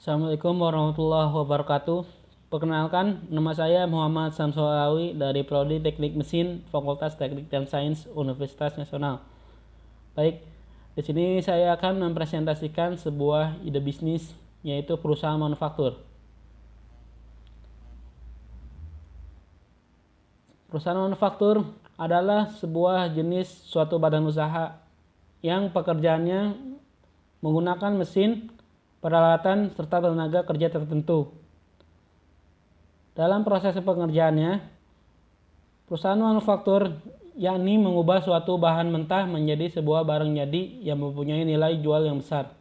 Assalamualaikum warahmatullahi wabarakatuh. Perkenalkan, nama saya Muhammad Samsul Alawi dari Prodi Teknik Mesin, Fakultas Teknik dan Sains Universitas Nasional. Baik, di sini saya akan mempresentasikan sebuah ide bisnis, yaitu perusahaan manufaktur. Perusahaan manufaktur adalah sebuah jenis suatu badan usaha yang pekerjaannya menggunakan mesin, peralatan, serta tenaga kerja tertentu. Dalam proses pengerjaannya, perusahaan manufaktur yakni mengubah suatu bahan mentah menjadi sebuah barang jadi yang mempunyai nilai jual yang besar.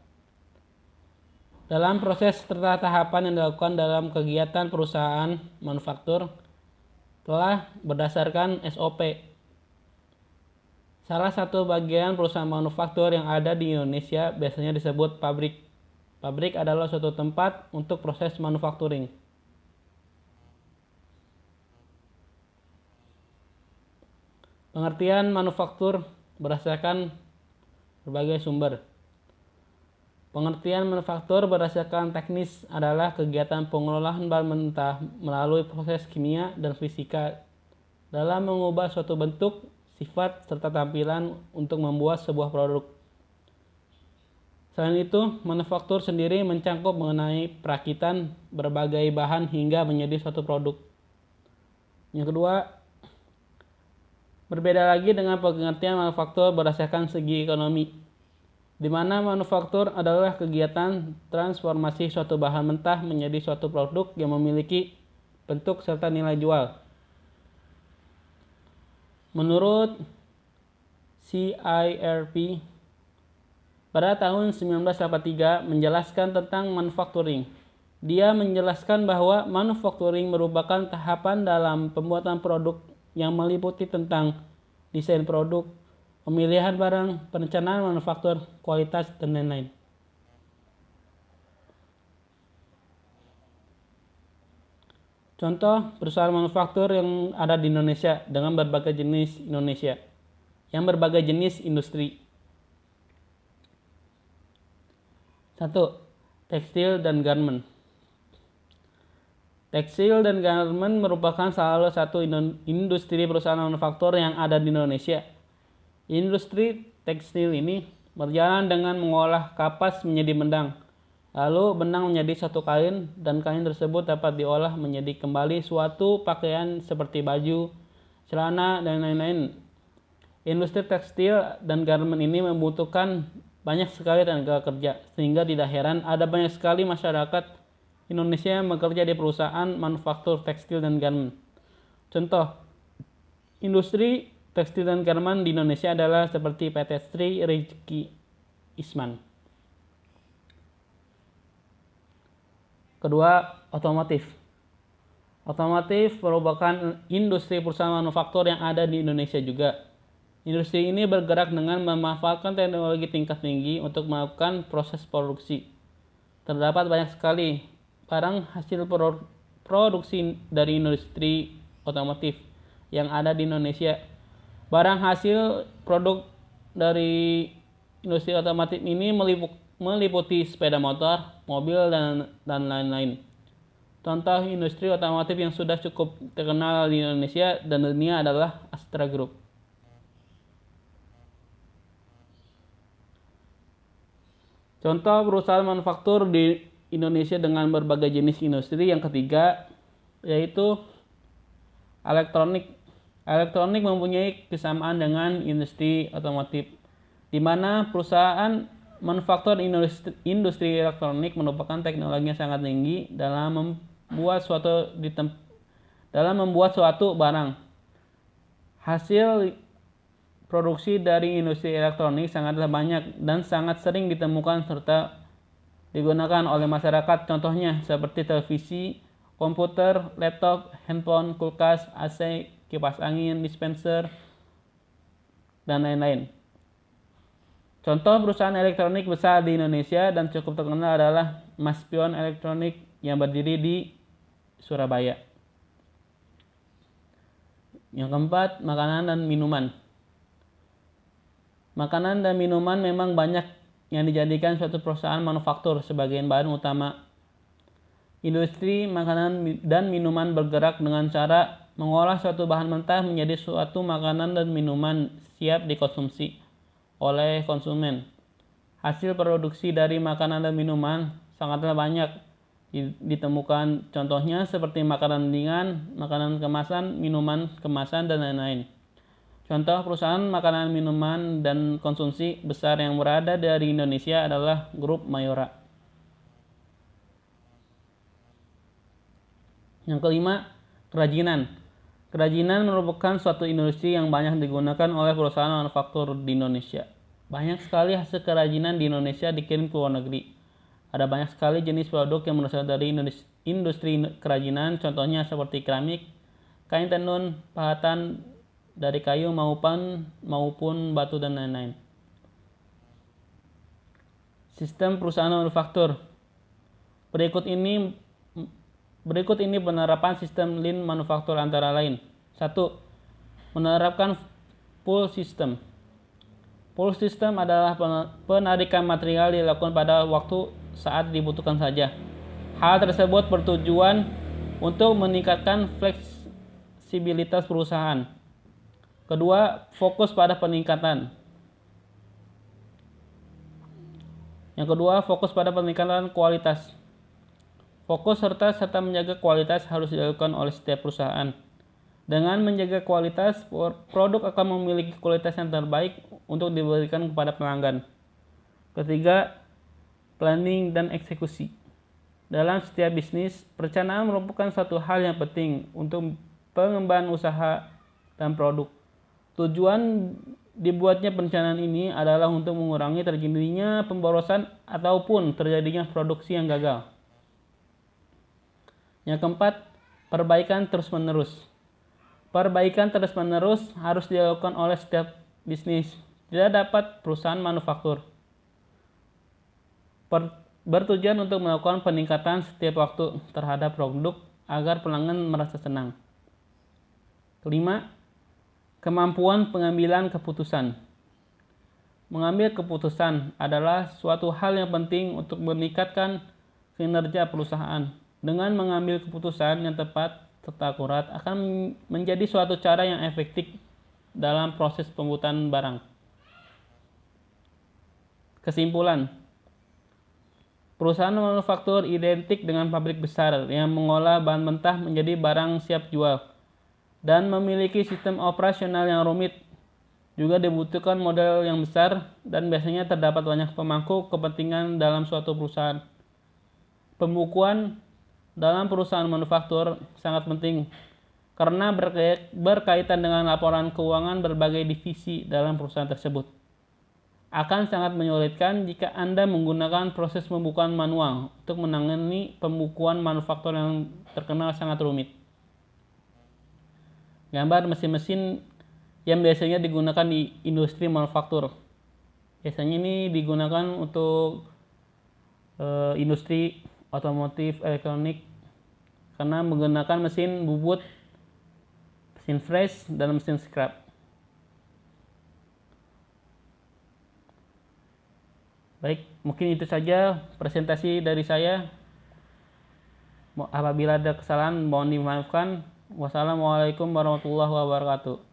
Dalam proses serta tahapan yang dilakukan dalam kegiatan perusahaan manufaktur telah berdasarkan SOP. Salah satu bagian perusahaan manufaktur yang ada di Indonesia biasanya disebut pabrik. Pabrik adalah suatu tempat untuk proses manufacturing. Pengertian manufaktur berdasarkan berbagai sumber. Pengertian manufaktur berdasarkan teknis adalah kegiatan pengolahan bahan mentah melalui proses kimia dan fisika dalam mengubah suatu bentuk, sifat, serta tampilan untuk membuat sebuah produk. Selain itu, manufaktur sendiri mencakup mengenai perakitan berbagai bahan hingga menjadi suatu produk. Yang kedua, berbeda lagi dengan pengertian manufaktur berdasarkan segi ekonomi, di mana manufaktur adalah kegiatan transformasi suatu bahan mentah menjadi suatu produk yang memiliki bentuk serta nilai jual. Menurut CIRP, pada tahun 1983 menjelaskan tentang manufacturing. Dia menjelaskan bahwa manufacturing merupakan tahapan dalam pembuatan produk yang meliputi tentang desain produk, pemilihan barang, perencanaan manufaktur, kualitas, dan lain-lain. Contoh perusahaan manufaktur yang ada di Indonesia dengan berbagai jenis berbagai jenis industri. 1. Tekstil dan garment. Tekstil dan garment merupakan salah satu industri perusahaan manufaktur yang ada di Indonesia. Industri tekstil ini berjalan dengan mengolah kapas menjadi benang. Lalu benang menjadi satu kain dan kain tersebut dapat diolah menjadi kembali suatu pakaian seperti baju, celana, dan lain-lain. Industri tekstil dan garment ini membutuhkan banyak sekali tenaga kerja, sehingga tidak heran ada banyak sekali masyarakat Indonesia yang bekerja di perusahaan manufaktur tekstil dan garment. Contoh, industri tekstil dan garment di Indonesia adalah seperti PT Sri Rezeki Isman. Kedua, otomotif. Otomotif merupakan industri perusahaan manufaktur yang ada di Indonesia juga. Industri ini bergerak dengan memanfaatkan teknologi tingkat tinggi untuk melakukan proses produksi. Terdapat banyak sekali barang hasil produksi dari industri otomotif yang ada di Indonesia. Barang hasil produk dari industri otomotif ini meliputi sepeda motor, mobil, dan lain-lain. Contoh industri otomotif yang sudah cukup terkenal di Indonesia dan dunia adalah Astra Group. Contoh perusahaan manufaktur di Indonesia dengan berbagai jenis industri. Yang ketiga, yaitu elektronik. Elektronik mempunyai kesamaan dengan industri otomotif, di mana perusahaan manufaktur industri elektronik merupakan teknologi yang sangat tinggi dalam membuat suatu barang. Hasil produksi dari industri elektronik sangatlah banyak dan sangat sering ditemukan serta digunakan oleh masyarakat. Contohnya seperti televisi, komputer, laptop, handphone, kulkas, AC, kipas angin, dispenser, dan lain-lain. Contoh perusahaan elektronik besar di Indonesia dan cukup terkenal adalah Maspion Elektronik yang berdiri di Surabaya. Yang keempat, makanan dan minuman. Makanan dan minuman memang banyak yang dijadikan suatu perusahaan manufaktur sebagai bahan utama. Industri makanan dan minuman bergerak dengan cara mengolah suatu bahan mentah menjadi suatu makanan dan minuman siap dikonsumsi oleh konsumen. Hasil produksi dari makanan dan minuman sangatlah banyak ditemukan, contohnya seperti makanan ringan, makanan kemasan, minuman kemasan, dan lain-lain. Contoh perusahaan makanan, minuman, dan konsumsi besar yang berada dari Indonesia adalah Grup Mayora. Yang kelima, kerajinan. Kerajinan merupakan suatu industri yang banyak digunakan oleh perusahaan manufaktur di Indonesia. Banyak sekali hasil kerajinan di Indonesia dikirim ke luar negeri. Ada banyak sekali jenis produk yang berasal dari industri kerajinan, contohnya seperti keramik, kain tenun, pahatan dari kayu maupun batu, dan lain-lain. Sistem perusahaan manufaktur. Berikut ini penerapan sistem Lean manufaktur antara lain. 1. Menerapkan pull system. Pull system adalah penarikan material dilakukan pada waktu saat dibutuhkan saja. Hal tersebut bertujuan untuk meningkatkan fleksibilitas perusahaan. Kedua, fokus pada peningkatan. Yang kedua, fokus pada peningkatan kualitas. Fokus serta menjaga kualitas harus dilakukan oleh setiap perusahaan. Dengan menjaga kualitas, produk akan memiliki kualitas yang terbaik untuk diberikan kepada pelanggan. Ketiga, planning dan eksekusi. Dalam setiap bisnis, perencanaan merupakan suatu hal yang penting untuk pengembangan usaha dan produk. Tujuan dibuatnya perencanaan ini adalah untuk mengurangi terjadinya pemborosan ataupun terjadinya produksi yang gagal. Yang keempat, perbaikan terus-menerus. Perbaikan terus-menerus harus dilakukan oleh setiap bisnis. Tidak dapat perusahaan manufaktur bertujuan untuk melakukan peningkatan setiap waktu terhadap produk agar pelanggan merasa senang. Kelima, kemampuan pengambilan keputusan. Mengambil keputusan adalah suatu hal yang penting untuk meningkatkan kinerja perusahaan. Dengan mengambil keputusan yang tepat serta akurat akan menjadi suatu cara yang efektif dalam proses pembuatan barang. Kesimpulan, perusahaan manufaktur identik dengan pabrik besar yang mengolah bahan mentah menjadi barang siap jual dan memiliki sistem operasional yang rumit. Juga dibutuhkan modal yang besar dan biasanya terdapat banyak pemangku kepentingan dalam suatu perusahaan. Pembukuan dalam perusahaan manufaktur sangat penting karena berkaitan dengan laporan keuangan berbagai divisi dalam perusahaan tersebut. Akan sangat menyulitkan jika Anda menggunakan proses pembukuan manual untuk menangani pembukuan manufaktur yang terkenal sangat rumit. Gambar mesin-mesin yang biasanya digunakan di industri manufaktur. Biasanya ini digunakan untuk industri otomotif, elektronik, karena menggunakan mesin bubut, mesin fresh, dan mesin scrap. Baik, mungkin itu saja presentasi dari saya. Apabila ada kesalahan mohon dimaafkan. Wassalamualaikum warahmatullahi wabarakatuh.